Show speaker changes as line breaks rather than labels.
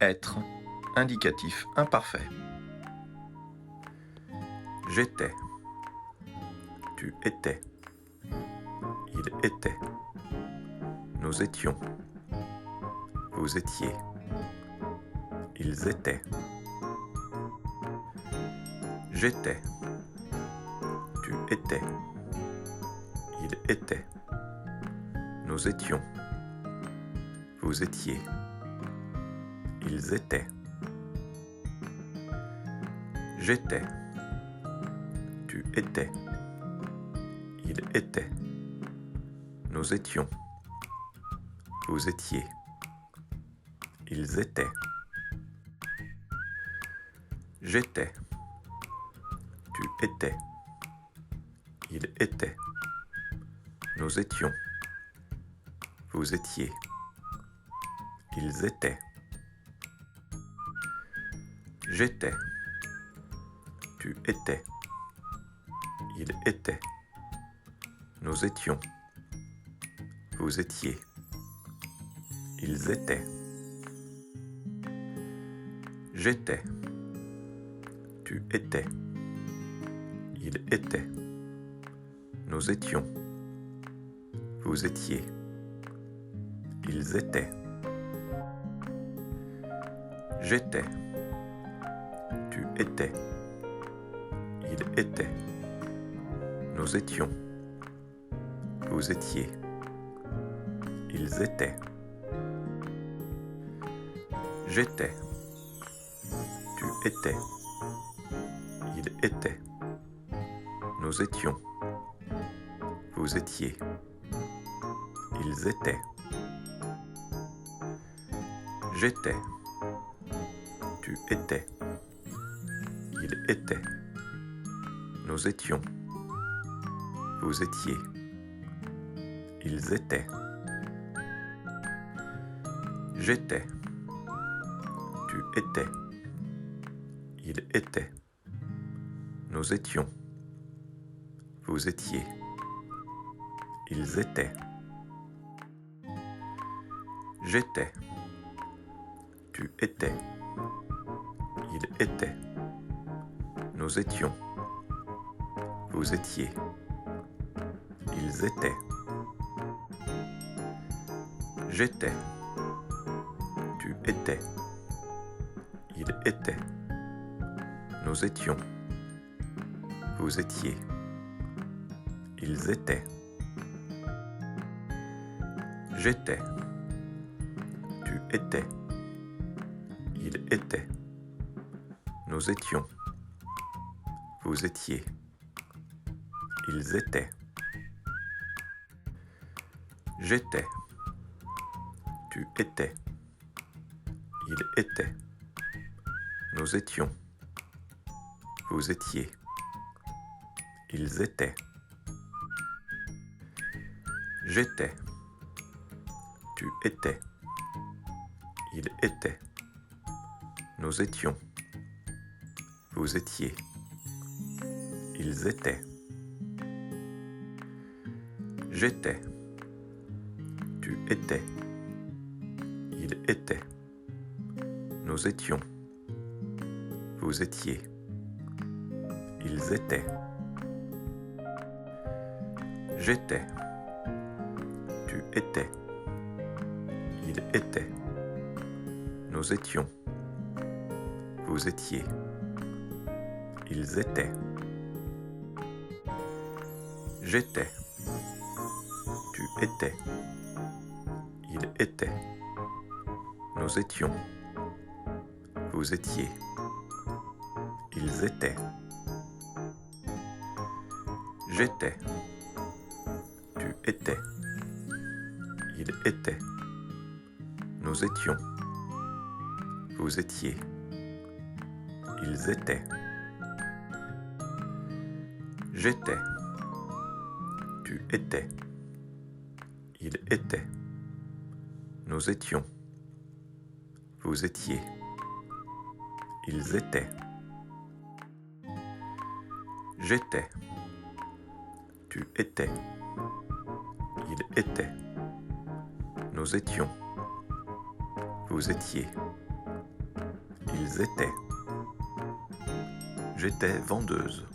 Être, indicatif imparfait. J'étais. Tu étais. Il était. Nous étions. Vous étiez. Ils étaient. J'étais. Tu étais. Il était. Nous étions. Vous étiez. Ils étaient. J'étais. Tu étais. Il était. Nous étions. Vous étiez. Ils étaient. J'étais. Tu étais. Il était. Nous étions. Vous étiez. Ils étaient. J'étais. Tu étais. Il était. Nous étions. Vous étiez. Ils étaient. J'étais. Tu étais. Il était. Nous étions. Vous étiez. Ils étaient. J'étais. Tu étais. Il était. Nous étions. Vous étiez. Ils étaient. J'étais. Tu étais. Il était. Nous étions. Vous étiez. Ils étaient. J'étais. Tu étais. Il était. Nous étions. Vous étiez. Ils étaient. J'étais. Tu étais. Il était. Nous étions. Vous étiez. Ils étaient. J'étais. Tu étais. Il était. Nous étions. Vous étiez. Ils étaient. J'étais. Tu étais. Il était. Nous étions. Vous étiez. Ils étaient. J'étais. Tu étais. Il était. Nous étions. Vous étiez. Ils étaient. J'étais. Tu étais. Il était. Nous étions. Vous étiez. Ils étaient. J'étais. Tu étais. Il était. Nous étions. Vous étiez. Ils étaient. J'étais. Tu étais. Il était. Nous étions. Vous étiez. Ils étaient. J'étais. Tu étais. Il était. Nous étions. Vous étiez. Ils étaient. J'étais. Tu étais. Il était. Nous étions. Vous étiez. Ils étaient. J'étais. Tu étais. Il était. Nous étions. Vous étiez. Ils étaient. J'étais. Tu étais. Il était. Nous étions. Vous étiez. Ils étaient. J'étais. Tu étais. Il était. Nous étions. Vous étiez. Ils étaient. J'étais vendeuse.